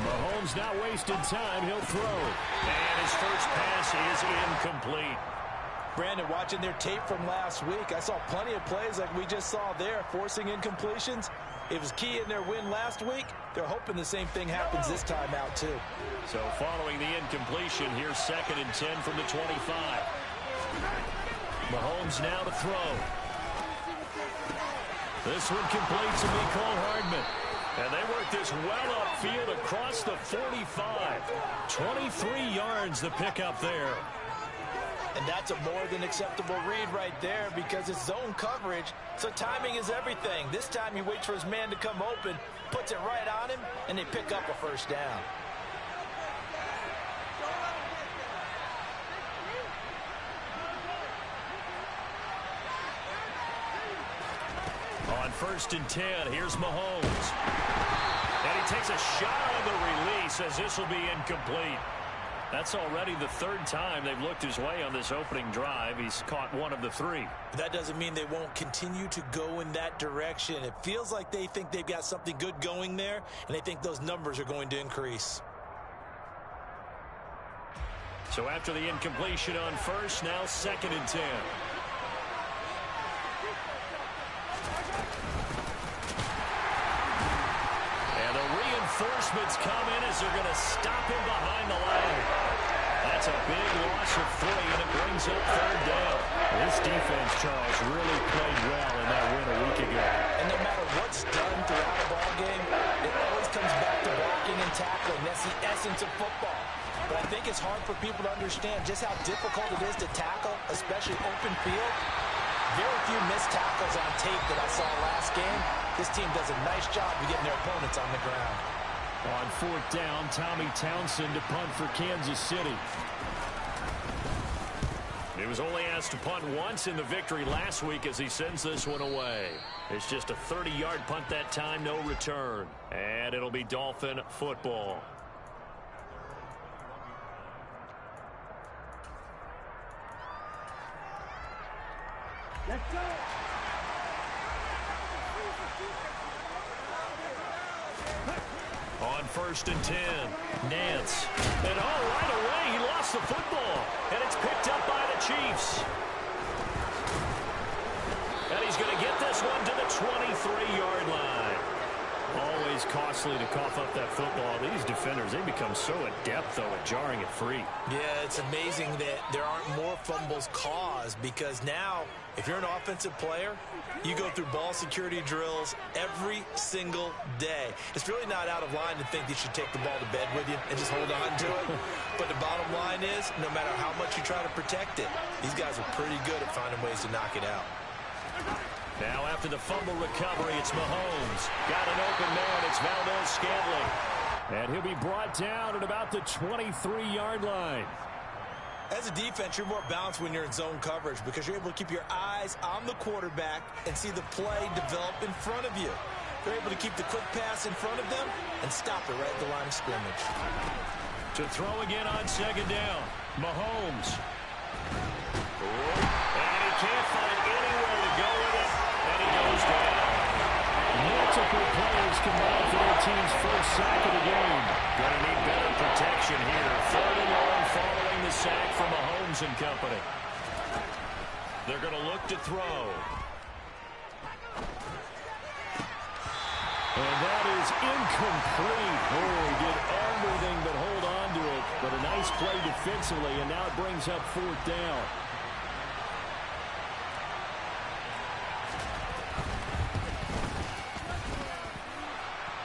Mahomes not wasting time. He'll throw. And his first pass is incomplete. Brandon, watching their tape from last week, I saw plenty of plays like we just saw there, forcing incompletions. It was key in their win last week. They're hoping the same thing happens this time out, too. So following the incompletion, here's 2nd and 10 from the 25. Mahomes now to throw. This one completes to Mecole Hardman. And they work this well upfield across the 45. 23 yards the pickup there. And that's a more than acceptable read right there because it's zone coverage, so timing is everything. This time he waits for his man to come open, puts it right on him, and they pick up a first down. On 1st and 10, here's Mahomes. And he takes a shot on the release as this will be incomplete. That's already the 3rd time they've looked his way on this opening drive. He's caught 1 of the 3. That doesn't mean they won't continue to go in that direction. It feels like they think they've got something good going there, and they think those numbers are going to increase. So after the incompletion on 1st, now 2nd and 10. Reinforcements come in as they're going to stop him behind the line. That's a big loss of 3, and it brings up 3rd down. This defense, Charles, really played well in that win a week ago. And no matter what's done throughout a ball game, it always comes back to blocking and tackling. That's the essence of football. But I think it's hard for people to understand just how difficult it is to tackle, especially open field. Very few missed tackles on tape that I saw last game. This team does a nice job of getting their opponents on the ground. On 4th down, Tommy Townsend to punt for Kansas City. He was only asked to punt once in the victory last week as he sends this one away. It's just a 30-yard punt that time, no return. And it'll be Dolphin football. Let's go. On 1st and 10, Nance. And right away, he lost the football. And it's picked up by the Chiefs. And he's going to get this one to the 23-yard line. Always costly to cough up that football. These defenders, they become so adept, though, at jarring it free. Yeah, it's amazing that there aren't more fumbles caused because now, if you're an offensive player, you go through ball security drills every single day. It's really not out of line to think that you should take the ball to bed with you and just hold on to it. But the bottom line is, no matter how much you try to protect it, these guys are pretty good at finding ways to knock it out. Now after the fumble recovery, it's Mahomes. Got an open man. It's Valdez-Scantling. And he'll be brought down at about the 23-yard line. As a defense, you're more balanced when you're in zone coverage because you're able to keep your eyes on the quarterback and see the play develop in front of you. They're able to keep the quick pass in front of them and stop it right at the line of scrimmage. To throw again on 2nd down, Mahomes. And he can't find anywhere to go with it, and he goes down. Multiple players combined for their team's first sack of the game. Going to need better protection here. 3rd and long following the sack from Mahomes and company. They're going to look to throw. And that is incomplete. Oh, he did everything but hold on to it. But a nice play defensively, and now it brings up 4th down.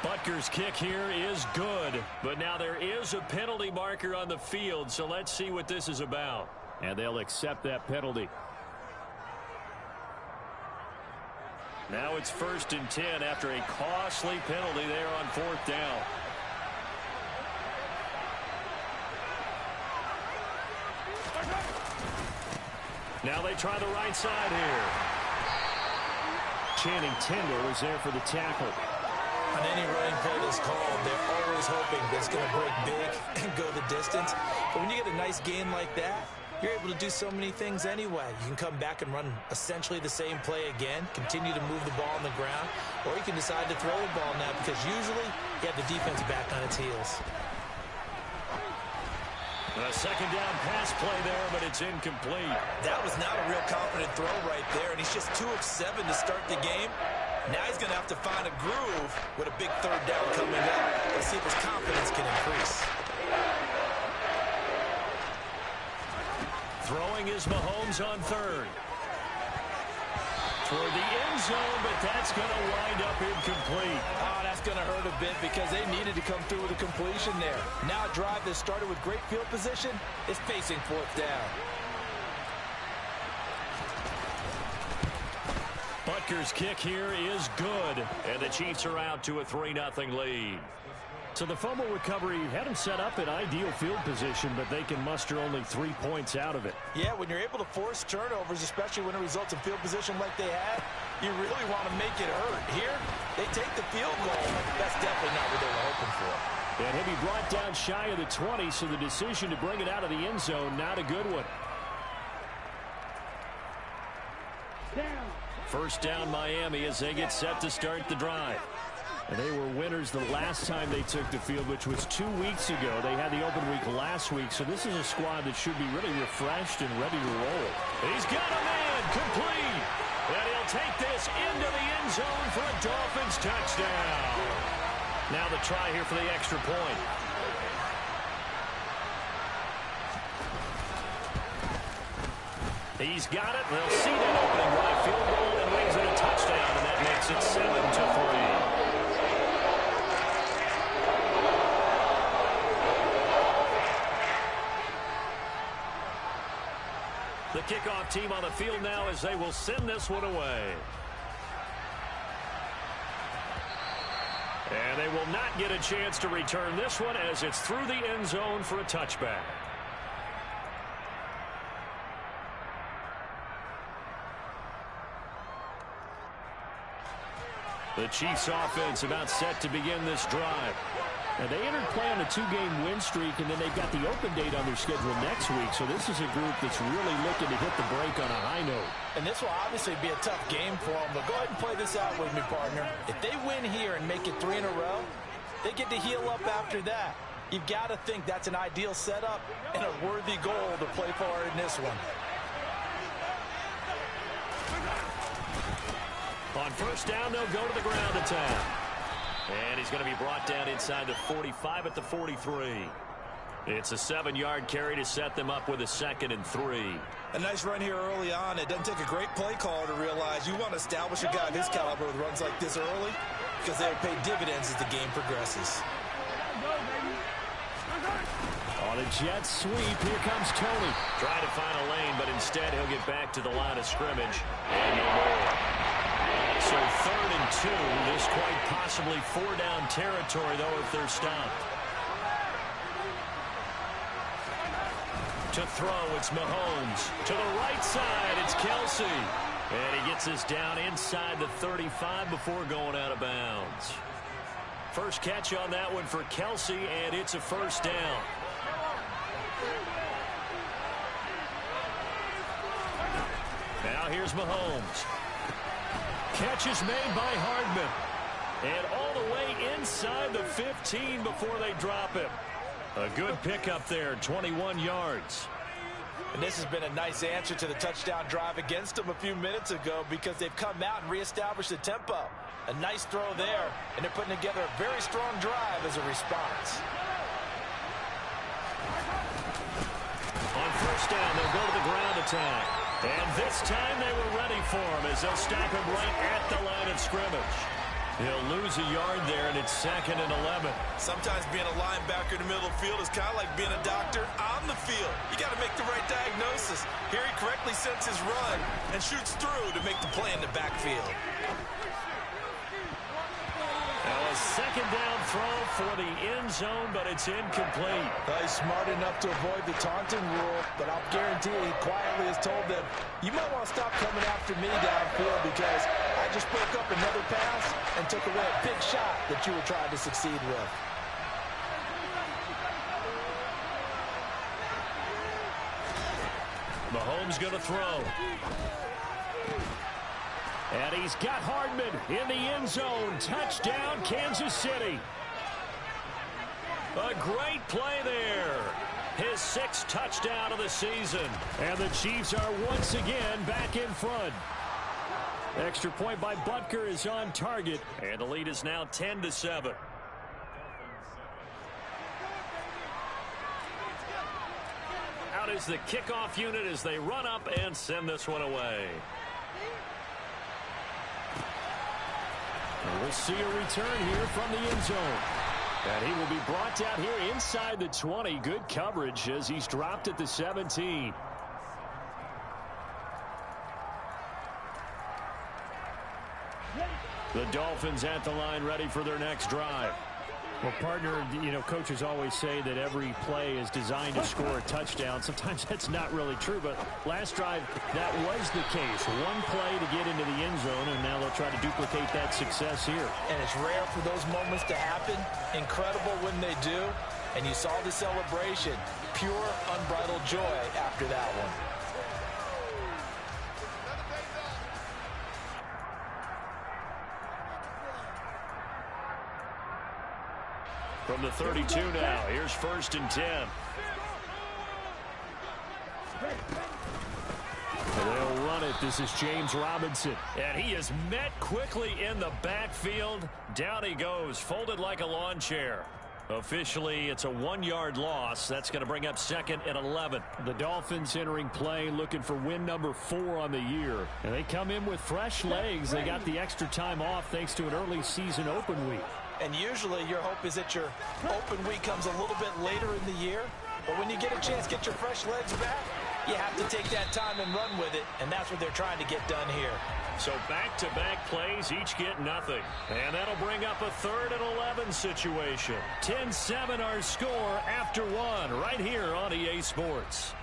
Butker's kick here is good, but now there is a penalty marker on the field, so let's see what this is about. And they'll accept that penalty. Now it's 1st and 10 after a costly penalty there on 4th down. Now they try the right side here. Channing Tindall is there for the tackle. On any running play that's called, they're always hoping that it's going to break big and go the distance. But when you get a nice gain like that, you're able to do so many things anyway. You can come back and run essentially the same play again, continue to move the ball on the ground, or you can decide to throw the ball now because usually you have the defense back on its heels. A second down pass play there, but it's incomplete. That was not a real confident throw right there, and he's just 2 of 7 to start the game. Now he's going to have to find a groove with a big third down coming up. Let's see if his confidence can increase. Throwing is Mahomes on third. Toward the end zone, but that's going to wind up incomplete. Oh, that's going to hurt a bit because they needed to come through with a completion there. Now a drive that started with great field position is facing 4th down. Butker's kick here is good, and the Chiefs are out to a 3-0 lead. So the fumble recovery had them set up in ideal field position, but they can muster only 3 points out of it. Yeah, when you're able to force turnovers, especially when it results in field position like they had, you really want to make it hurt. Here, they take the field goal. That's definitely not what they were hoping for. And he'll be brought down shy of the 20, so the decision to bring it out of the end zone, not a good one. First down Miami as they get set to start the drive. And they were winners the last time they took the field, which was 2 weeks ago. They had the open week last week, so this is a squad that should be really refreshed and ready to roll. He's got a man complete. And he'll take this into the end zone for a Dolphins touchdown. Now the try here for the extra point. He's got it. They'll see that opening right field goal and rings it a touchdown, and that makes it 7-3. The kickoff team on the field now as they will send this one away. And they will not get a chance to return this one as it's through the end zone for a touchback. The Chiefs offense about set to begin this drive. Now, they entered play on a 2-game win streak, and then they've got the open date on their schedule next week. So this is a group that's really looking to hit the break on a high note. And this will obviously be a tough game for them. But go ahead and play this out with me, partner. If they win here and make it 3 in a row, they get to heal up after that. You've got to think that's an ideal setup and a worthy goal to play for in this one. On first down, they'll go to the ground attack. And he's going to be brought down inside the 45 at the 43. It's a 7-yard carry to set them up with a 2nd and 3. A nice run here early on. It doesn't take a great play caller to realize you want to establish a guy of his caliber with runs like this early because they'll pay dividends as the game progresses. On a jet sweep, here comes Tony. Trying to find a lane, but instead he'll get back to the line of scrimmage. And no more. So 3rd and 2. This quite possibly 4-down territory, though, if they're stopped. To throw, it's Mahomes. To the right side, it's Kelsey. And he gets us down inside the 35 before going out of bounds. First catch on that one for Kelsey, and it's a first down. Now here's Mahomes. Catch is made by Hardman. And all the way inside the 15 before they drop him. A good pickup there, 21 yards. And this has been a nice answer to the touchdown drive against them a few minutes ago because they've come out and reestablished the tempo. A nice throw there, and they're putting together a very strong drive as a response. On first down, they'll go to the ground attack. And this time they were ready for him as they'll stop him right at the line of scrimmage. He'll lose a yard there, and it's 2nd and 11. Sometimes being a linebacker in the middle of the field is kind of like being a doctor on the field. You got to make the right diagnosis. Here he correctly sets his run and shoots through to make the play in the backfield. Now a 2nd down throw for the end zone, but it's incomplete. He's smart enough to avoid the taunting rule, but I'll guarantee he quietly has told them, you might want to stop coming after me downfield because I just broke up another pass and took away a big shot that you were trying to succeed with. Mahomes going to throw. And he's got Hardman in the end zone. Touchdown, Kansas City. A great play there. His 6th touchdown of the season. And the Chiefs are once again back in front. Extra point by Butker is on target. And the lead is now 10-7. Out is the kickoff unit as they run up and send this one away. And we'll see a return here from the end zone. And he will be brought down here inside the 20. Good coverage as he's dropped at the 17. The Dolphins at the line ready for their next drive. Well, partner, coaches always say that every play is designed to score a touchdown. Sometimes that's not really true, but last drive, that was the case. One play to get into the end zone, and now they'll try to duplicate that success here. And it's rare for those moments to happen. Incredible when they do. And you saw the celebration. Pure, unbridled joy after that one. From the 32 now, here's 1st and 10. They'll run it. This is James Robinson. And he is met quickly in the backfield. Down he goes, folded like a lawn chair. Officially, it's a 1-yard loss. That's going to bring up 2nd and 11. The Dolphins entering play looking for win number 4 on the year. And they come in with fresh legs. They got the extra time off thanks to an early season open week. And usually your hope is that your open week comes a little bit later in the year. But when you get a chance to get your fresh legs back, you have to take that time and run with it. And that's what they're trying to get done here. So back-to-back plays, each get nothing. And that'll bring up a 3rd and 11 situation. 10-7 our score after 1 right here on EA Sports.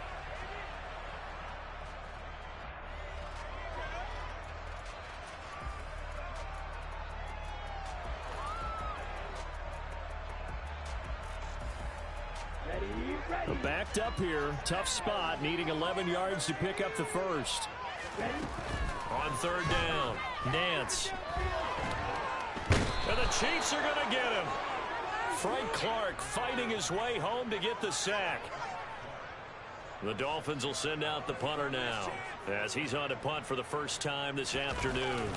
Backed up here, tough spot, needing 11 yards to pick up the first. On 3rd down, Nance. And the Chiefs are going to get him. Frank Clark fighting his way home to get the sack. The Dolphins will send out the punter now as he's on to punt for the first time this afternoon.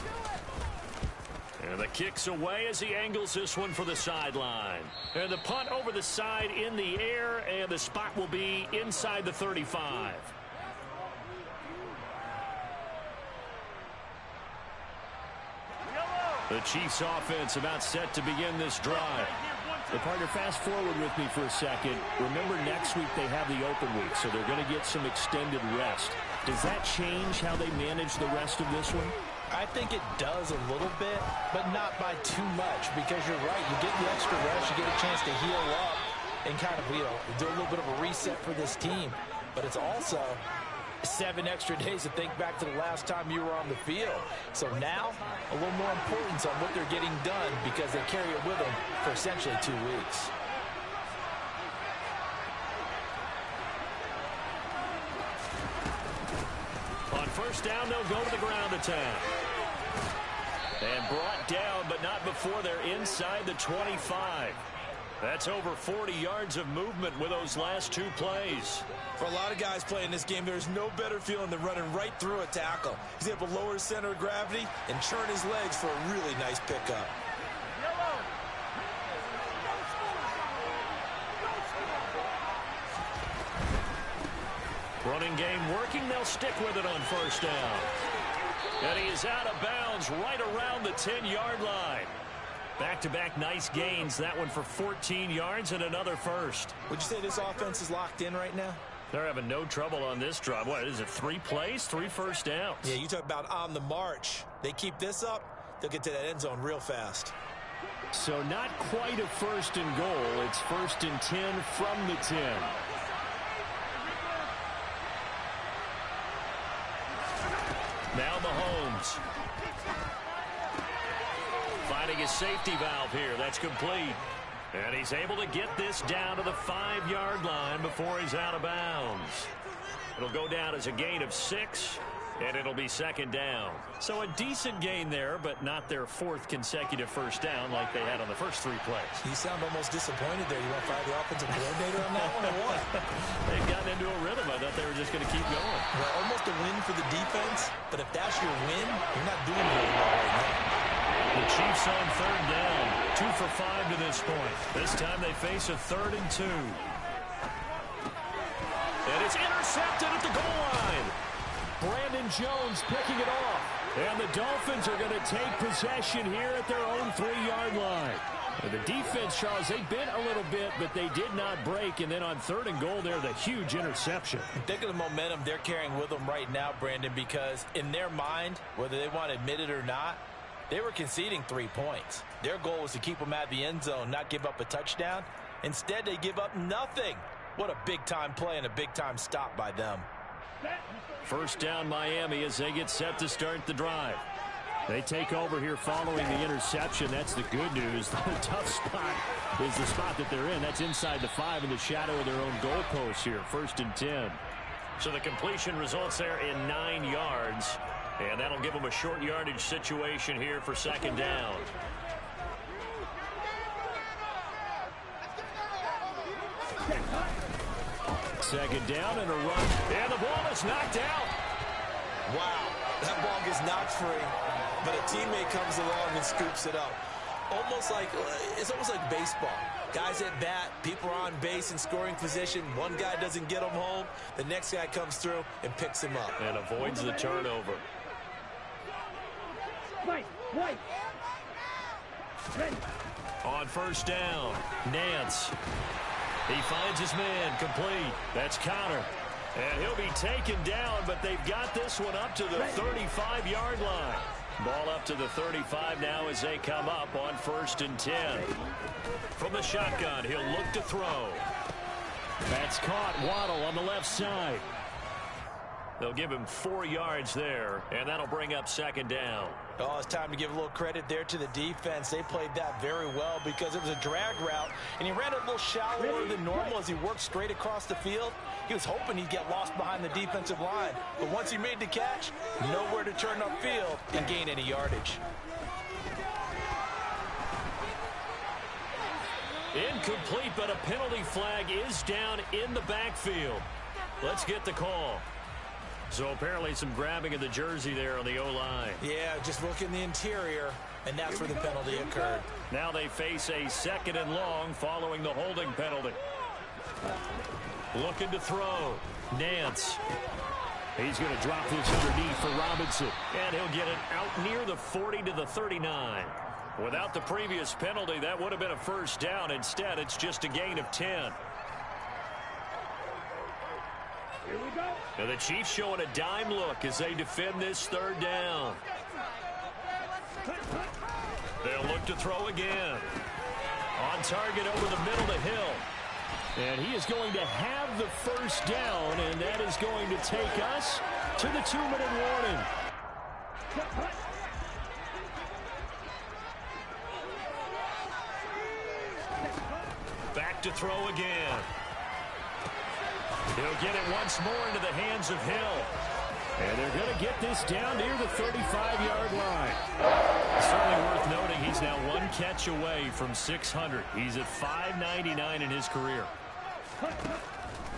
And the kick's away as he angles this one for the sideline. And the punt over the side in the air, and the spot will be inside the 35. The Chiefs offense about set to begin this drive. The partner, fast forward with me for a second. Remember, next week they have the open week, so they're going to get some extended rest. Does that change how they manage the rest of this one? I think it does a little bit, but not by too much, because you're right. You get the extra rest, you get a chance to heal up and kind of, do a little bit of a reset for this team. But it's also 7 extra days to think back to the last time you were on the field. So now, a little more importance on what they're getting done because they carry it with them for essentially 2 weeks. On 1st down, they'll go to the ground attack. And brought down, but not before they're inside the 25. That's over 40 yards of movement with those last 2 plays. For a lot of guys playing this game, there's no better feeling than running right through a tackle. He's able to lower his center of gravity and churn his legs for a really nice pickup. Running game working. They'll stick with it on 1st down. And he is out of bounds right around the 10-yard line. Back-to-back nice gains. That one for 14 yards and another first. Would you say this offense is locked in right now? They're having no trouble on this drive. What is it, 3 plays, 3 first downs? Yeah, you talk about on the march. They keep this up, they'll get to that end zone real fast. So not quite a 1st and goal. It's 1st and 10 from the 10. Now Mahomes. Finding his safety valve here. That's complete. And he's able to get this down to the 5-yard line before he's out of bounds. It'll go down as a gain of 6, and it'll be second down. So a decent gain there, but not their 4th consecutive first down like they had on the first 3 plays. You sound almost disappointed there. You want to fire the offensive coordinator on that one or what? They've gotten into a rhythm. I thought they were just going to keep going. Well, almost a win for the defense, but if that's your win, you're not doing very well right now. The Chiefs on third down. 2 for 5 to this point. This time they face a 3rd and 2. And it's intercepted at the goal line. Brandon Jones picking it off. And the Dolphins are going to take possession here at their own 3-yard line. The defense, Charles, they bit a little bit, but they did not break. And then on 3rd and goal there, the huge interception. Think of the momentum they're carrying with them right now, Brandon, because in their mind, whether they want to admit it or not, they were conceding 3 points. Their goal was to keep them out of the end zone, not give up a touchdown. Instead, they give up nothing. What a big-time play and a big-time stop by them. First down Miami as they get set to start the drive. They take over here following the interception. That's the good news. The tough spot is the spot that they're in. That's inside the 5 in the shadow of their own goalpost here. 1st and 10. So the completion results there in 9 yards. And that'll give them a short yardage situation here for second down. Second down and a run. And the ball is knocked out. Wow, that ball gets knocked free, but a teammate comes along and scoops it up. It's almost like baseball. Guys at bat, people are on base in scoring position. One guy doesn't get them home. The next guy comes through and picks him up. And avoids the turnover. White. On first down, Nance. He finds his man complete. That's Connor. And he'll be taken down, but they've got this one up to the 35-yard line. Ball up to the 35 now as they come up on 1st and 10. From the shotgun, he'll look to throw. That's caught. Waddle on the left side. They'll give him 4 yards there, and that'll bring up second down. Oh, it's time to give a little credit there to the defense. They played that very well because it was a drag route, and he ran a little shallower than normal as he worked straight across the field. He was hoping he'd get lost behind the defensive line, but once he made the catch, nowhere to turn upfield and gain any yardage. Incomplete, but a penalty flag is down in the backfield. Let's get the call. So apparently some grabbing of the jersey there on the O-line. Yeah, just look in the interior, and that's where the penalty occurred. Now they face a 2nd and long following the holding penalty. Looking to throw. Nance. He's going to drop this underneath for Robinson. And he'll get it out near the 40 to the 39. Without the previous penalty, that would have been a first down. Instead, it's just a gain of 10. Here we go. Now the Chiefs showing a dime look as they defend this 3rd down. They'll look to throw again. On target over the middle to Hill. And he is going to have the first down, and that is going to take us to the 2-minute warning. Back to throw again. He'll get it once more into the hands of Hill. And they're going to get this down near the 35-yard line. Certainly worth noting he's now 1 catch away from 600. He's at 599 in his career.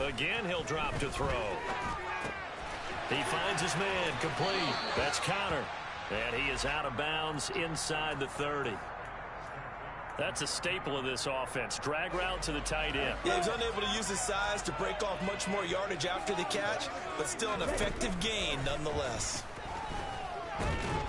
Again, he'll drop to throw. He finds his man complete. That's Connor. And he is out of bounds inside the 30. That's a staple of this offense. Drag route to the tight end. Yeah, he's unable to use his size to break off much more yardage after the catch, but still an effective gain nonetheless.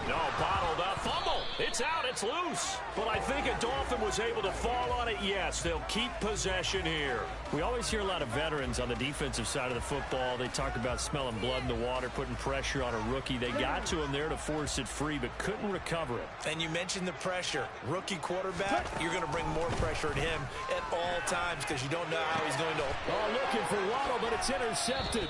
No, bottled up. Fumble. It's out. It's loose. But I think a Dolphin was able to fall on it. Yes, they'll keep possession here. We always hear a lot of veterans on the defensive side of the football. They talk about smelling blood in the water, putting pressure on a rookie. They got to him there to force it free, but couldn't recover it. And you mentioned the pressure. Rookie quarterback, you're going to bring more pressure at him at all times because you don't know how he's going to. Oh, looking for Waddle, but it's intercepted.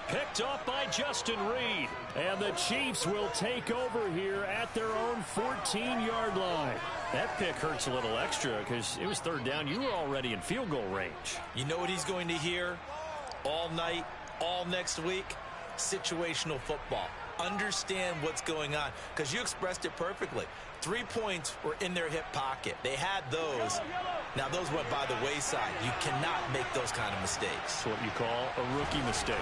Picked off by Justin Reed. And the Chiefs will take over here at their own 14-yard line. That pick hurts a little extra because it was 3rd down. You were already in field goal range. You know what he's going to hear all night all next week, situational football. Understand what's going on, because you expressed it perfectly. 3 points were in their hip pocket. They had those. Now, those went by the wayside. You cannot make those kind of mistakes. That's what you call a rookie mistake.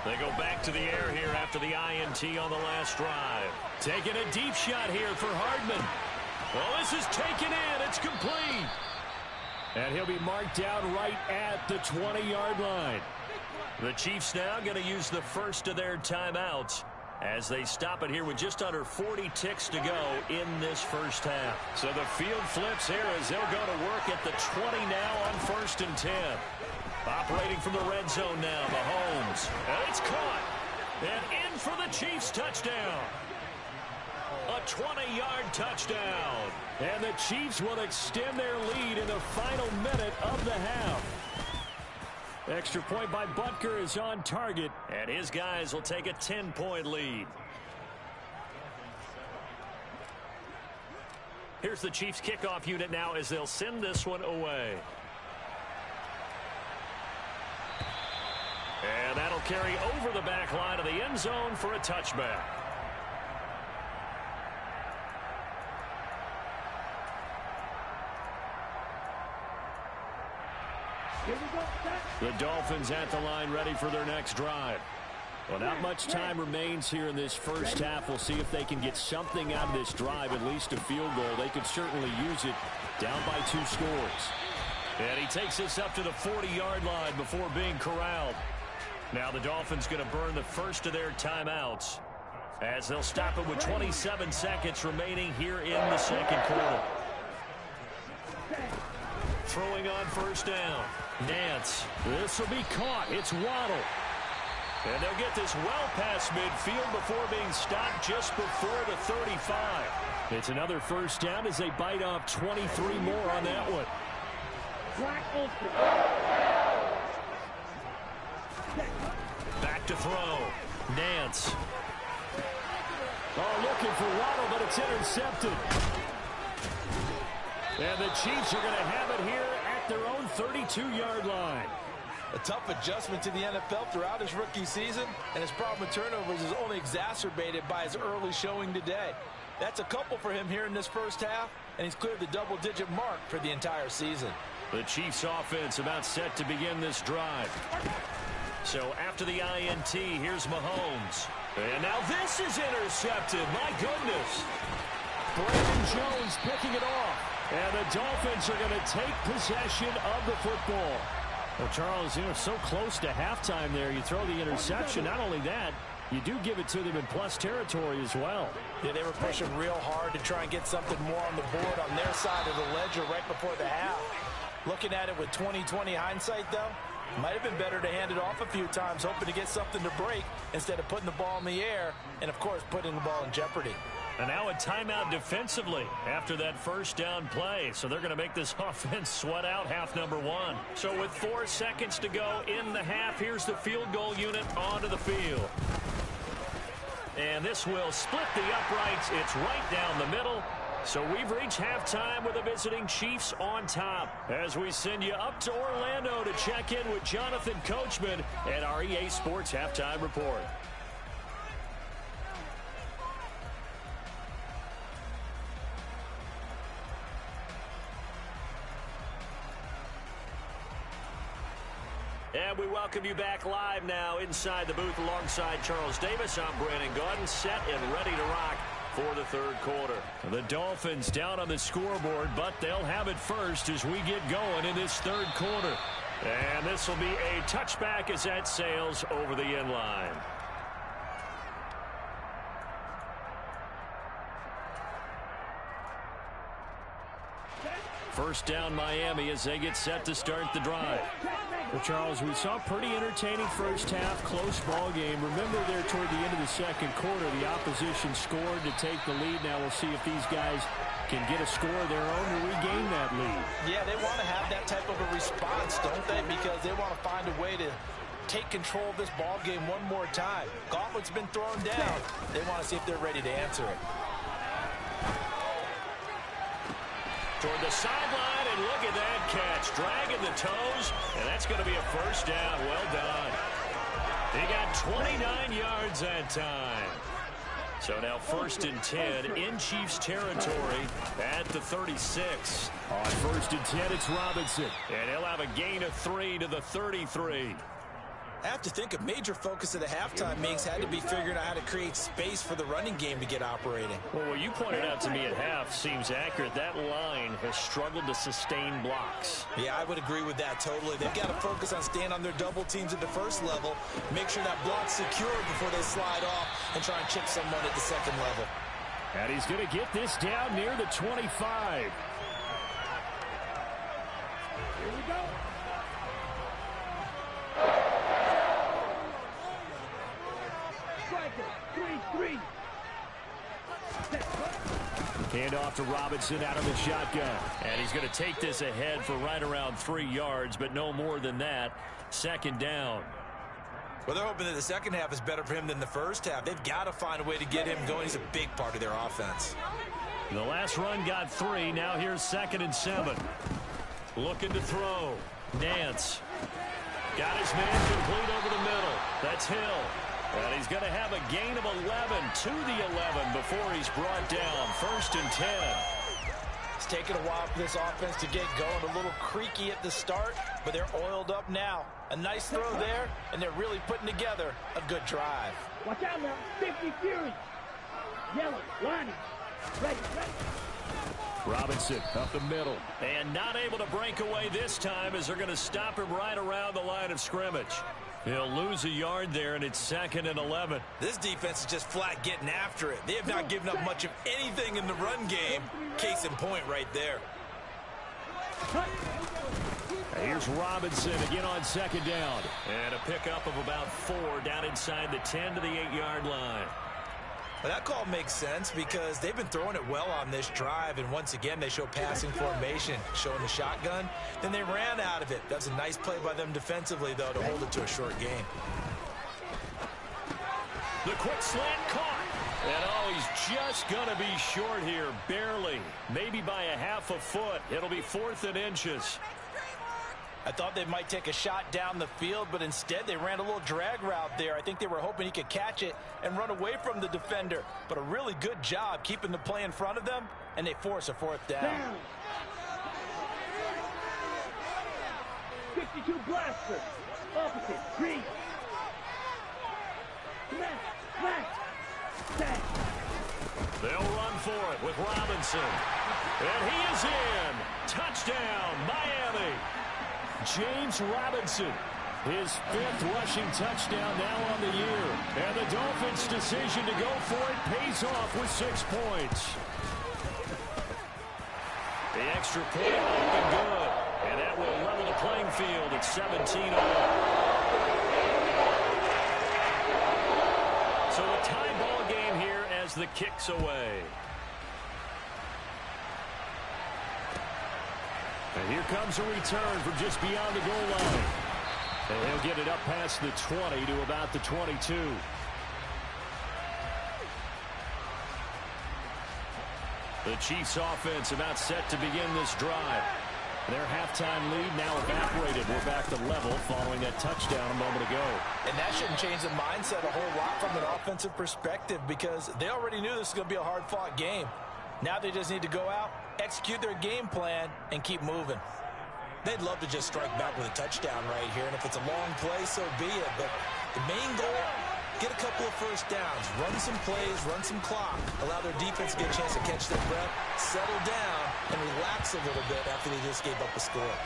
They go back to the air here after the INT on the last drive. Taking a deep shot here for Hardman. Well, this is taken in. It's complete. And he'll be marked down right at the 20-yard line. The Chiefs now going to use the first of their timeouts as they stop it here with just under 40 ticks to go in this first half. So the field flips here as they'll go to work at the 20 now on 1st and 10. Operating from the red zone now, Mahomes. And it's caught. And in for the Chiefs touchdown. A 20-yard touchdown. And the Chiefs will extend their lead in the final minute of the half. Extra point by Butker is on target, and his guys will take a 10-point lead. Here's the Chiefs kickoff unit now as they'll send this one away. And that'll carry over the back line of the end zone for a touchback. The Dolphins at the line ready for their next drive. Well, not much time remains here in this first half. We'll see if they can get something out of this drive, at least a field goal. They could certainly use it down by 2 scores. And he takes this up to the 40-yard line before being corralled. Now the Dolphins going to burn the first of their timeouts as they'll stop it with 27 seconds remaining here in the second quarter. Throwing on first down. Nance. This will be caught. It's Waddle. And they'll get this well past midfield before being stopped just before the 35. It's another first down as they bite off 23 more on that one. Back to throw. Nance. Oh, looking for Waddle, but it's intercepted. And the Chiefs are going to have it here at their own 32-yard line. A tough adjustment to the NFL throughout his rookie season, and his problem with turnovers is only exacerbated by his early showing today. That's a couple for him here in this first half, and he's cleared the double-digit mark for the entire season. The Chiefs offense about set to begin this drive. So after the INT, here's Mahomes. And now this is intercepted. My goodness. Brandon Jones picking it off. And the Dolphins are going to take possession of the football. Well, Charles, so close to halftime there. You throw the interception. Not only that, you do give it to them in plus territory as well. Yeah, they were pushing real hard to try and get something more on the board on their side of the ledger right before the half. Looking at it with 20/20 hindsight, though, might have been better to hand it off a few times, hoping to get something to break instead of putting the ball in the air and, of course, putting the ball in jeopardy. And now a timeout defensively after that first down play. So they're going to make this offense sweat out half number 1. So with 4 seconds to go in the half, here's the field goal unit onto the field. And this will split the uprights. It's right down the middle. So we've reached halftime with the visiting Chiefs on top as we send you up to Orlando to check in with Jonathan Coachman at our EA Sports Halftime Report. And we welcome you back live now inside the booth alongside Charles Davis. I'm Brandon Gaudin, set and ready to rock for the third quarter. The Dolphins down on the scoreboard, but they'll have it first as we get going in this third quarter. And this will be a touchback as that sails over the end line. First down Miami as they get set to start the drive. Well, Charles, we saw a pretty entertaining first half, close ball game. Remember there toward the end of the second quarter, the opposition scored to take the lead. Now we'll see if these guys can get a score of their own to regain that lead. Yeah, they want to have that type of a response, don't they? Because they want to find a way to take control of this ball game one more time. Gauntlet's been thrown down. They want to see if they're ready to answer it. Toward the sideline, and look at that catch. Dragging the toes, and that's going to be a first down. Well done. He got 29 yards that time. So now 1st and 10 in Chiefs territory at the 36. On 1st and 10, it's Robinson. And he'll have a gain of 3 to the 33. I have to think a major focus of the halftime meetings had to be figuring out how to create space for the running game to get operating. Well, what you pointed out to me at half seems accurate. That line has struggled to sustain blocks. Yeah, I would agree with that totally. They've got to focus on staying on their double teams at the first level, make sure that block's secure before they slide off, and try and chip someone at the second level. And he's going to get this down near the 25. Here we go. Striker, 3-3. Hand off to Robinson out of the shotgun. And he's going to take this ahead for right around 3 yards, but no more than that. 2nd down. Well, they're hoping that the second half is better for him than the first half. They've got to find a way to get him going. He's a big part of their offense. The last run got 3. Now here's 2nd and 7. Looking to throw. Nance. Got his man complete over the middle. That's Hill. And he's going to have a gain of 11 to the 11 before he's brought down. 1st and 10. It's taken a while for this offense to get going. A little creaky at the start, but they're oiled up now. A nice throw there, and they're really putting together a good drive. Watch out now. 50 Fury. Yellow, lining. Ready. Robinson up the middle. And not able to break away this time as they're going to stop him right around the line of scrimmage. He'll lose a yard there, and it's 2nd and 11. This defense is just flat getting after it. They have not given up much of anything in the run game. Case in point right there. Here's Robinson again on 2nd down. And a pickup of about 4 down inside the 10 to the 8-yard line. Well, that call makes sense because they've been throwing it well on this drive, and once again they show passing formation, showing the shotgun. Then they ran out of it. That's a nice play by them defensively, though, to hold it to a short gain. The quick slant caught. And oh, he's just going to be short here, barely. Maybe by a half a foot. It'll be 4th and inches. I thought they might take a shot down the field, but instead they ran a little drag route there. I think they were hoping he could catch it and run away from the defender. But a really good job keeping the play in front of them, and they force a 4th down. 52 blaster. Opposite. Green. Smash. They'll run for it with Robinson. And he is in. Touchdown, Miami. James Robinson, his 5th rushing touchdown now on the year. And the Dolphins' decision to go for it pays off with 6 points. The extra point open good. And that will level the playing field at 17-0. So a tie ball game here as the kick's away. And here comes a return from just beyond the goal line. And he'll get it up past the 20 to about the 22. The Chiefs offense about set to begin this drive. Their halftime lead now evaporated. We're back to level following that touchdown a moment ago. And that shouldn't change the mindset a whole lot from an offensive perspective because they already knew this was going to be a hard-fought game. Now they just need to go out, execute their game plan, and keep moving. They'd love to just strike back with a touchdown right here, and if it's a long play, so be it. But the main goal, get a couple of first downs, run some plays, run some clock, allow their defense to get a chance to catch their breath, settle down, and relax a little bit after they just gave up a score.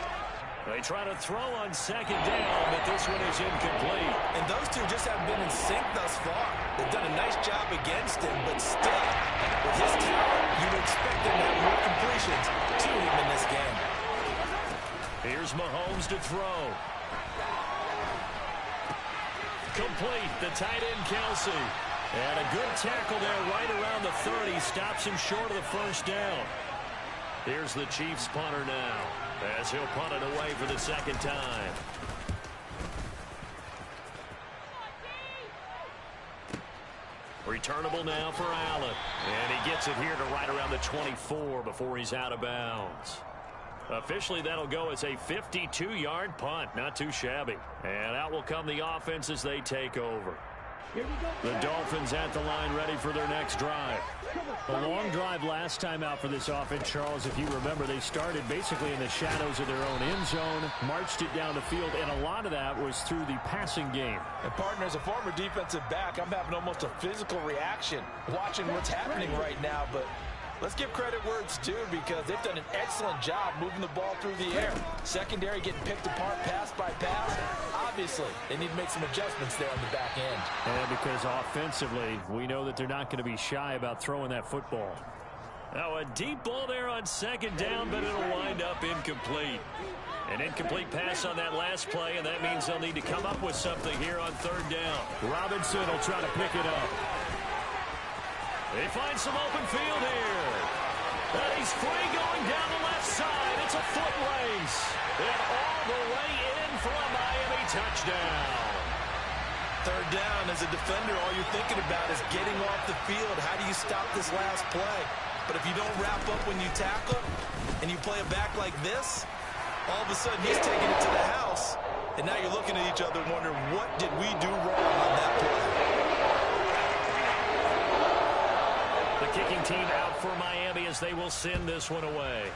They try to throw on 2nd down, but this one is incomplete. And those two just haven't been in sync thus far. They've done a nice job against him, but still, with his talent, you would expect them to have more completions to him in this game. Here's Mahomes to throw. Complete, the tight end Kelsey. And a good tackle there right around the 30. Stops him short of the first down. Here's the Chiefs punter now, as he'll punt it away for the 2nd time. Returnable now for Allen. And he gets it here to right around the 24 before he's out of bounds. Officially, that'll go as a 52-yard punt. Not too shabby. And out will come the offense as they take over. The Dolphins at the line ready for their next drive. A long drive last time out for this offense, Charles. If you remember, they started basically in the shadows of their own end zone, marched it down the field, and a lot of that was through the passing game. And partner, as a former defensive back, I'm having almost a physical reaction watching what's happening right now. But let's give credit where it's due, because they've done an excellent job moving the ball through the air. Secondary getting picked apart pass by pass. Obviously, they need to make some adjustments there on the back end. And because offensively, we know that they're not going to be shy about throwing that football. Now a deep ball there on second down, but it'll wind up incomplete. An incomplete pass on that last play, and that means they'll need to come up with something here on third down. Robinson will try to pick it up. They find some open field here. And he's free going down the left side. It's a foot race. And all the way in for a Miami touchdown. Third down, as a defender, all you're thinking about is getting off the field. How do you stop this last play? But if you don't wrap up when you tackle and you play it back like this, all of a sudden he's taking it to the house. And now you're looking at each other wondering, what did we do wrong on that play? The kicking team out for Miami as they will send this one away.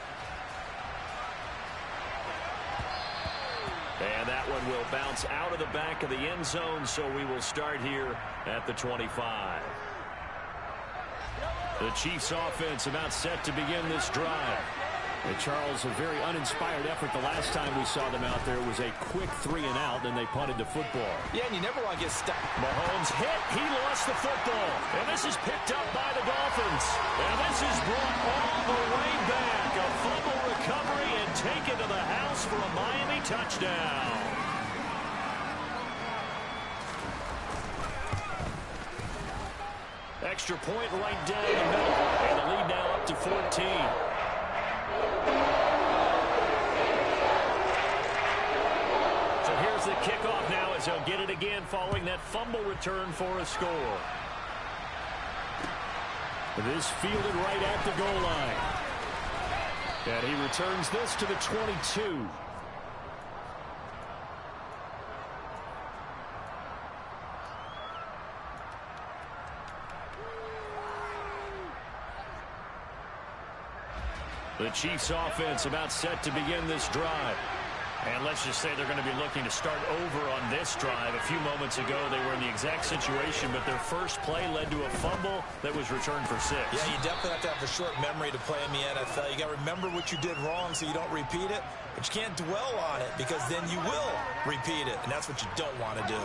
And that one will bounce out of the back of the end zone, so we will start here at the 25. The Chiefs offense about set to begin this drive. And Charles, a very uninspired effort the last time we saw them out there. It was a quick 3 and out, then they punted the football. Yeah, and you never want to get stuck. Mahomes hit. He lost the football. And this is picked up by the Dolphins. And this is brought all the way back. A fumble recovery and taken to the house for a Miami touchdown. Extra point right down the middle. And the lead now up to 14. So here's the kickoff now as they'll get it again following that fumble return for a score. This fielded right at the goal line. And he returns this to the 22. The Chiefs offense about set to begin this drive. And let's just say they're going to be looking to start over on this drive. A few moments ago, they were in the exact situation, but their first play led to a fumble that was returned for 6. Yeah, you definitely have to have a short memory to play in the NFL. You got to remember what you did wrong so you don't repeat it, but you can't dwell on it because then you will repeat it, and that's what you don't want to do.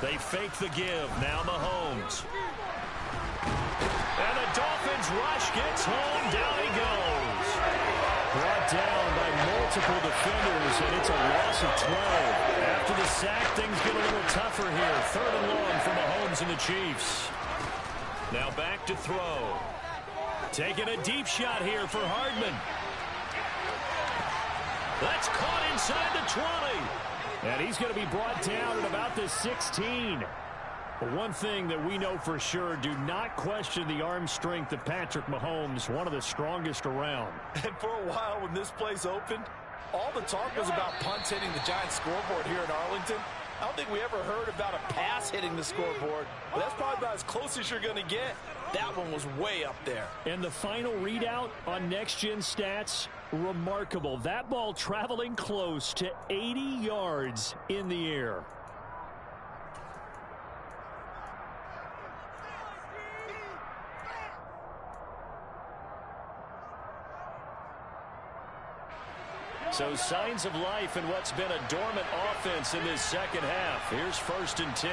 They fake the give. Now Mahomes. And the Dolphins rush gets home. Down he goes. Brought down by multiple defenders, and it's a loss of 12. After the sack, things get a little tougher here. 3rd and long for Mahomes and the Chiefs. Now back to throw. Taking a deep shot here for Hardman. That's caught inside the 20. And he's going to be brought down at about the 16. But one thing that we know for sure, do not question the arm strength of Patrick Mahomes, one of the strongest around. And for a while when this place opened, all the talk was about punts hitting the Giants scoreboard here in Arlington. I don't think we ever heard about a pass hitting the scoreboard, but that's probably about as close as you're going to get. That one was way up there. And the final readout on next-gen stats, remarkable. That ball traveling close to 80 yards in the air. So signs of life in what's been a dormant offense in this second half. Here's 1st and 10.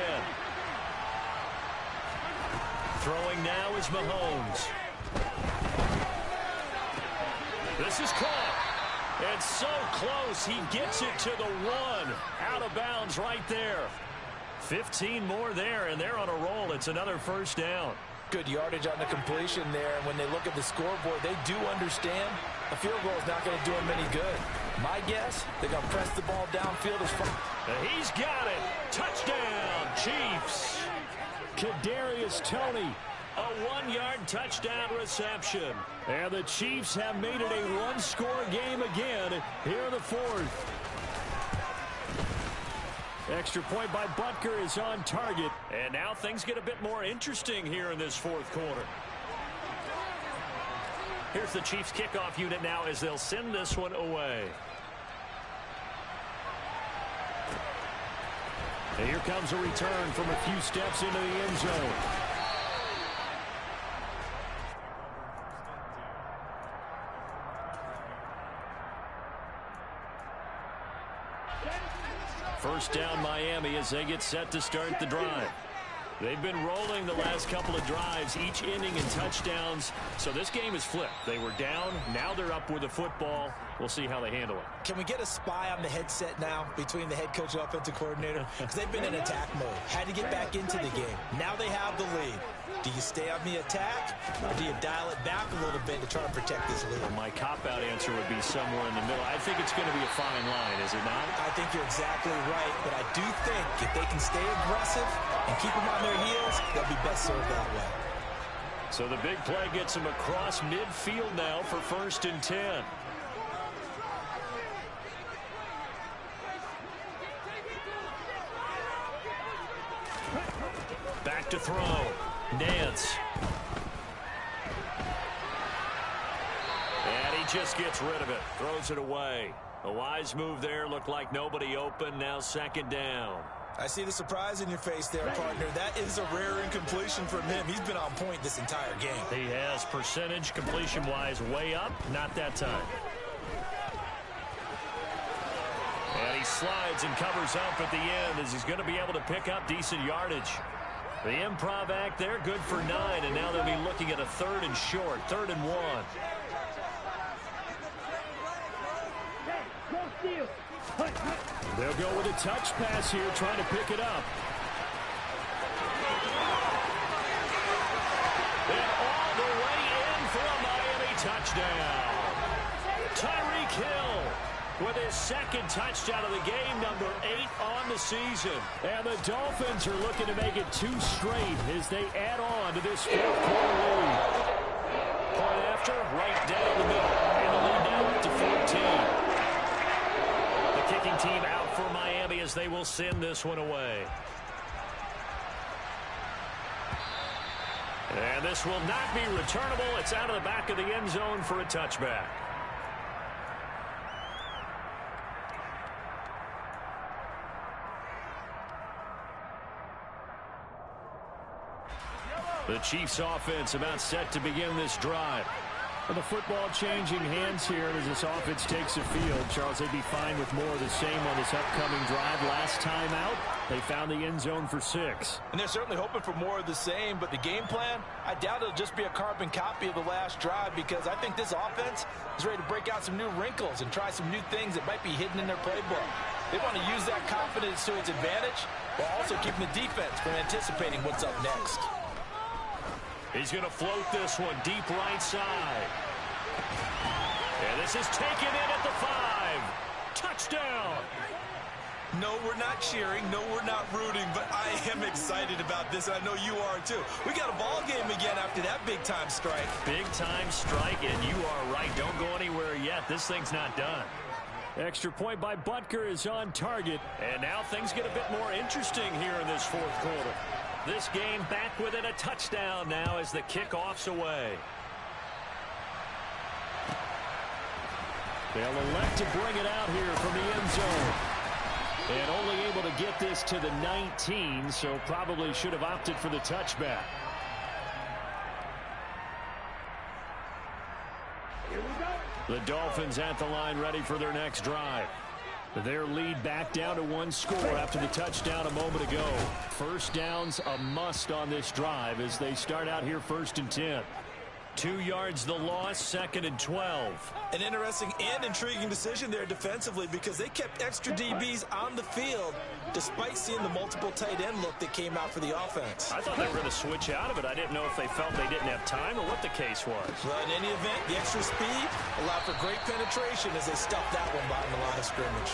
Throwing now is Mahomes. This is caught. And so close. He gets it to the 1. Out of bounds right there. 15 more there, and they're on a roll. It's another 1st down. Good yardage on the completion there. And when they look at the scoreboard, they do understand a field goal is not going to do them any good. My guess, they're going to press the ball downfield as far. He's got it. Touchdown, Chiefs. Kadarius Toney A 1-yard touchdown reception. And the Chiefs have made it a one-score game again here in the fourth. Extra point by Butker is on target. And now things get a bit more interesting here in this fourth quarter. Here's the Chiefs kickoff unit now as they'll send this one away. And here comes a return from a few steps into the end zone. First down Miami as they get set to start the drive. They've been rolling the last couple of drives, each inning in touchdowns. So this game is flipped. They were down. Now they're up with the football. We'll see how they handle it. Can we get a spy on the headset now between the head coach and offensive coordinator? Because they've been in attack mode. Had to get back into the game. Now they have the lead. Do you stay on the attack, or do you dial it back a little bit to try to protect this lead? Well, my cop-out answer would be somewhere in the middle. I think it's going to be a fine line, is it not? I think you're exactly right, but I do think if they can stay aggressive and keep them on their heels, they'll be best served that way. So the big play gets them across midfield now for 1st and 10. Back to throw. Nance. And he just gets rid of it. Throws it away. A wise move there. Looked like nobody open. Now 2nd down. I see the surprise in your face there, partner. That is a rare incompletion from him. He's been on point this entire game. He has percentage completion-wise way up. Not that time. And he slides and covers up at the end as he's going to be able to pick up decent yardage. The improv act there, good for 9, and now they'll be looking at a 3rd and short, 3rd and 1. They'll go with a touch pass here, trying to pick it up. And all the way in for a Miami touchdown. Tyreek Hill with his 2nd touchdown of the game, number 8 on the season. And the Dolphins are looking to make it 2 straight as they add on to this 4th quarter lead. Point after, right down the middle. And the lead now up to 14. The kicking team out for Miami as they will send this one away. And this will not be returnable. It's out of the back of the end zone for a touchback. The Chiefs offense about set to begin this drive. And the football changing hands here as this offense takes the field. Charles, they'd be fine with more of the same on this upcoming drive. Last time out, they found the end zone for 6. And they're certainly hoping for more of the same, but the game plan, I doubt it'll just be a carbon copy of the last drive, because I think this offense is ready to break out some new wrinkles and try some new things that might be hidden in their playbook. They want to use that confidence to its advantage while also keeping the defense from anticipating what's up next. He's going to float this one deep right side. And this is taken in at the 5. Touchdown. No, we're not cheering. No, we're not rooting, but I am excited about this, and I know you are too. We got a ball game again after that big-time strike. Big-time strike, and you are right. Don't go anywhere yet. This thing's not done. Extra point by Butker is on target. And now things get a bit more interesting here in this 4th quarter. This game back within a touchdown now as the kickoff's away. They'll elect to bring it out here from the end zone. And only able to get this to the 19, so probably should have opted for the touchback. The Dolphins at the line ready for their next drive. Their lead back down to 1 score after the touchdown a moment ago. First down's a must on this drive as they start out here 1st and 10. 2 yards the loss, 2nd and 12. An interesting and intriguing decision there defensively, because they kept extra DBs on the field despite seeing the multiple tight end look that came out for the offense. I thought they were going to switch out of it. I didn't know if they felt they didn't have time or what the case was. Well, in any event, the extra speed allowed for great penetration as they stuffed that one behind the line of scrimmage.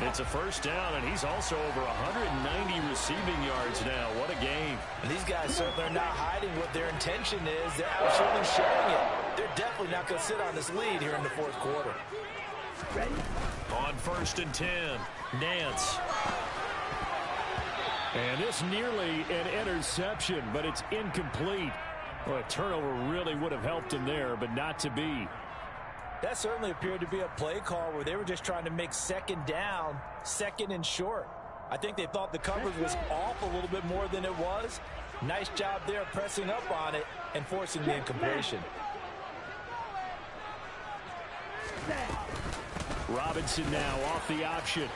It's a first down, and he's also over 190 receiving yards now. What a game. And these guys certainly are not hiding what their intention is. They're absolutely showing it. They're definitely not going to sit on this lead here in the fourth quarter. Ready? On 1st and 10, Nance. And this nearly an interception, but it's incomplete. Well, a turnover really would have helped him there, but not to be. That certainly appeared to be a play call where they were just trying to make second down, second and short. I think they thought the coverage was off a little bit more than it was. Nice job there pressing up on it and forcing the incompletion. Robinson now off the option.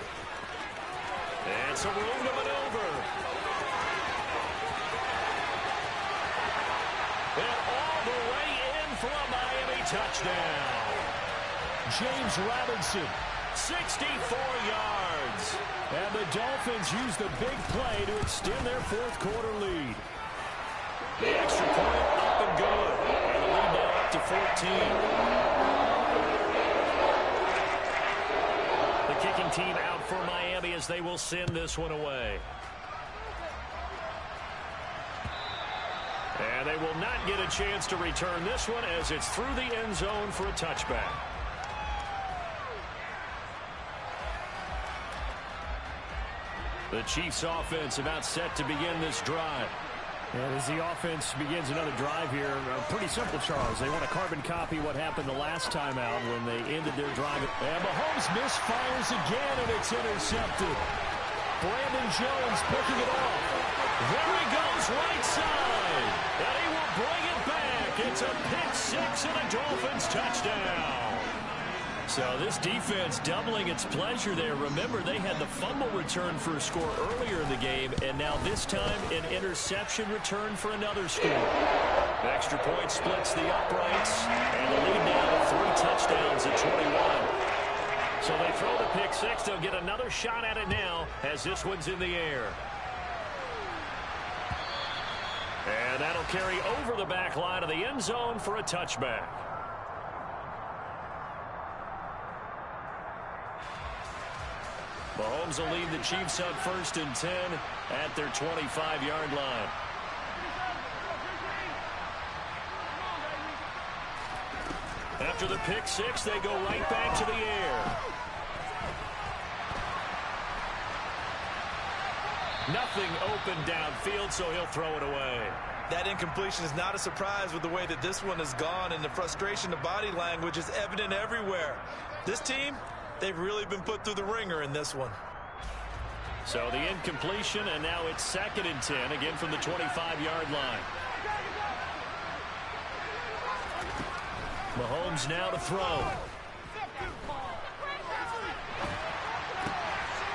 And some room to maneuver. And all the way in for a Miami touchdown. James Robinson, 64 yards. And the Dolphins use the big play to extend their fourth quarter lead. The extra point up and good. And the lead now up to 14. The kicking team out for Miami as they will send this one away. And they will not get a chance to return this one as it's through the end zone for a touchback. The Chiefs offense about set to begin this drive. And as the offense begins another drive here, pretty simple, Charles. They want to carbon copy what happened the last time out when they ended their drive. And Mahomes misfires again, and it's intercepted. Brandon Jones picking it off. There he goes, right side. And he will bring it back. It's a pick six and a Dolphins touchdown. So this defense doubling its pleasure there. Remember, they had the fumble return for a score earlier in the game, and now this time an interception return for another score. The extra point splits the uprights, and the lead now to 3 touchdowns at 21. So they throw the pick six. They'll get another shot at it now as this one's in the air. And that'll carry over the back line of the end zone for a touchback. Mahomes will lead the Chiefs on 1st and 10 at their 25-yard line. After the pick six, they go right back to the air. Nothing open downfield, so he'll throw it away. That incompletion is not a surprise with the way that this one has gone, and the frustration of body language is evident everywhere. This team, they've really been put through the ringer in this one. So the incompletion, and now it's 2nd and 10, again from the 25-yard line. Mahomes now to throw.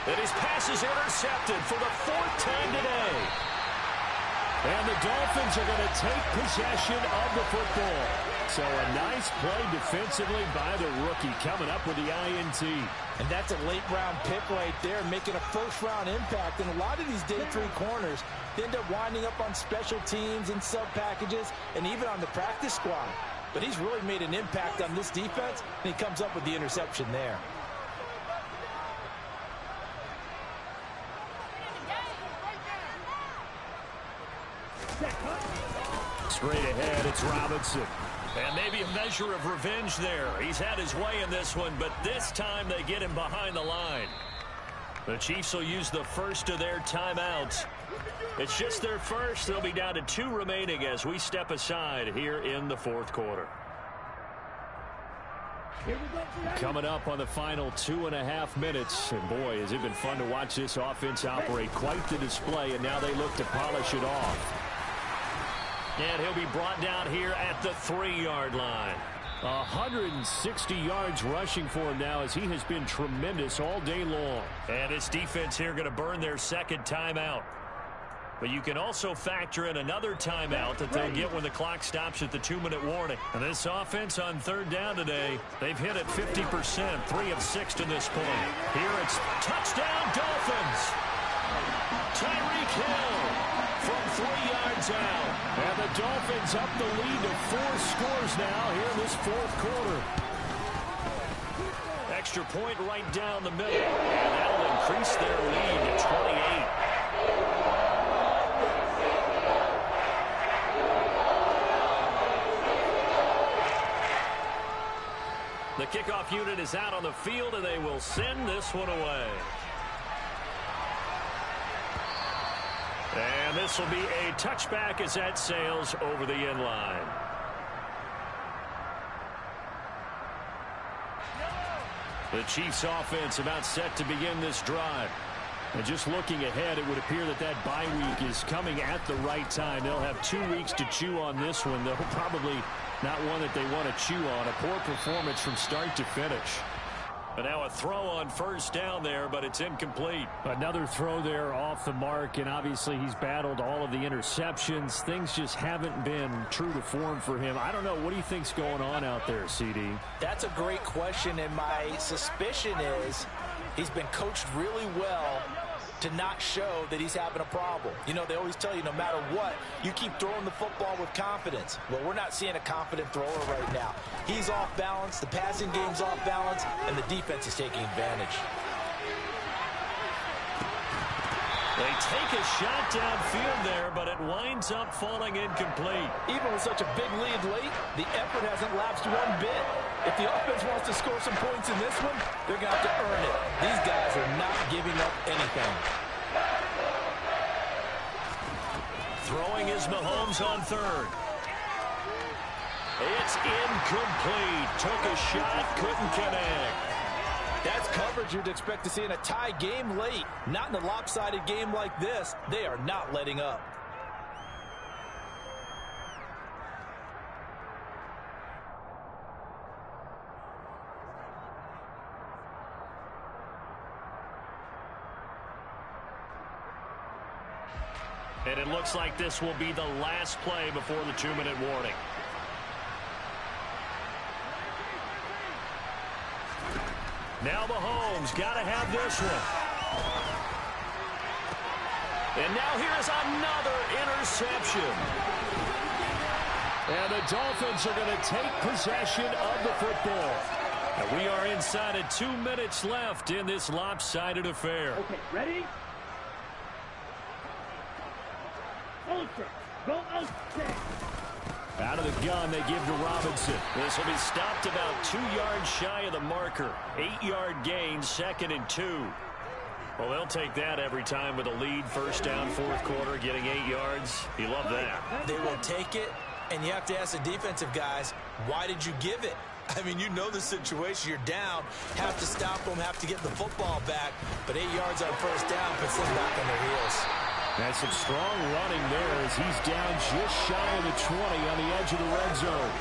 And his pass is intercepted for the 4th time today. And the Dolphins are going to take possession of the football. So a nice play defensively by the rookie coming up with the INT. And that's a late-round pick right there, making a first-round impact. And a lot of these day 3 corners, they end up winding up on special teams and sub-packages and even on the practice squad. But he's really made an impact on this defense, and he comes up with the interception there. Straight ahead, it's Robinson. And maybe a measure of revenge there. He's had his way in this one, but this time they get him behind the line. The Chiefs will use the first of their timeouts. It's just their first. They'll be down to 2 remaining as we step aside here in the 4th quarter. Coming up on the final 2.5 minutes. And boy, has it been fun to watch this offense operate. Quite the display, and now they look to polish it off. And he'll be brought down here at the 3-yard line. 160 yards rushing for him now as he has been tremendous all day long. And this defense here going to burn their 2nd timeout. But you can also factor in another timeout that they'll get when the clock stops at the 2-minute warning. And this offense on 3rd down today, they've hit it 50%, 3 of 6 to this point. Here it's touchdown Dolphins. Tyreek Hill from 3 yards out. And the Dolphins up the lead to 4 scores now here in this 4th quarter. extra point right down the middle. And that'll increase their lead to 28. The kickoff unit is out on the field, and they will send this one away. And this will be a touchback as that sails over the end line. The Chiefs offense about set to begin this drive. And just looking ahead, it would appear that that bye week is coming at the right time. They'll have 2 weeks to chew on this one. They'll probably not one that they want to chew on. A poor performance from start to finish. But now a throw on first down there, but it's incomplete. Another throw there off the mark, and obviously he's battled all of the interceptions. Things just haven't been true to form for him. I don't know. What do you think's going on out there, CD? That's a great question, and my suspicion is he's been coached really well to not show that he's having a problem. You know, they always tell you no matter what, you keep throwing the football with confidence. Well, we're not seeing a confident thrower right now. He's off balance, the passing game's off balance, and the defense is taking advantage. They take a shot downfield there, but it winds up falling incomplete. Even with such a big lead late, the effort hasn't lapsed one bit. If the offense wants to score some points in this one, they're going to have to earn it. These guys are not giving up anything. Throwing is Mahomes on third. It's incomplete. Took a shot, couldn't connect. That's coverage you'd expect to see in a tie game late. Not in a lopsided game like this. They are not letting up. And it looks like this will be the last play before the 2-minute warning. Now Mahomes got to have this one. And now here's another interception. And the Dolphins are going to take possession of the football. And we are inside of 2 minutes left in this lopsided affair. Okay, ready? Ultra. Go outside. Out of the gun, they give to Robinson. This will be stopped about 2 yards shy of the marker. 8-yard gain, 2nd and 2. Well, they'll take that every time with a lead. First down, fourth quarter, getting 8 yards. You love that. They will take it, and you have to ask the defensive guys, why did you give it? I mean, you know the situation. You're down, have to stop them, have to get the football back. But 8 yards on first down puts them back on their heels. That's some strong running there as he's down just shy of the 20 on the edge of the red zone.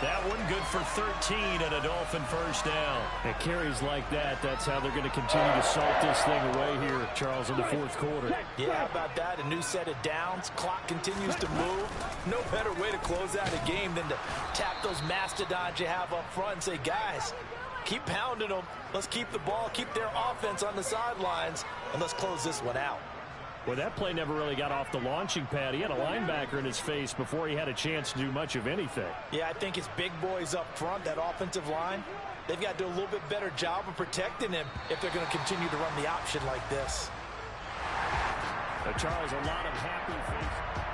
That one good for 13 and a Dolphin first down. It carries like that. That's how they're going to continue to salt this thing away here, Charles, in the fourth quarter. Yeah, how about that? A new set of downs. Clock continues to move. No better way to close out a game than to tap those mastodons you have up front and say, guys, keep pounding them. Let's keep the ball, keep their offense on the sidelines, and let's close this one out. Well, that play never really got off the launching pad. He had a linebacker in his face before he had a chance to do much of anything. Yeah, I think it's big boys up front, that offensive line. They've got to do a little bit better job of protecting him if they're going to continue to run the option like this. Charles, a lot of happy faces.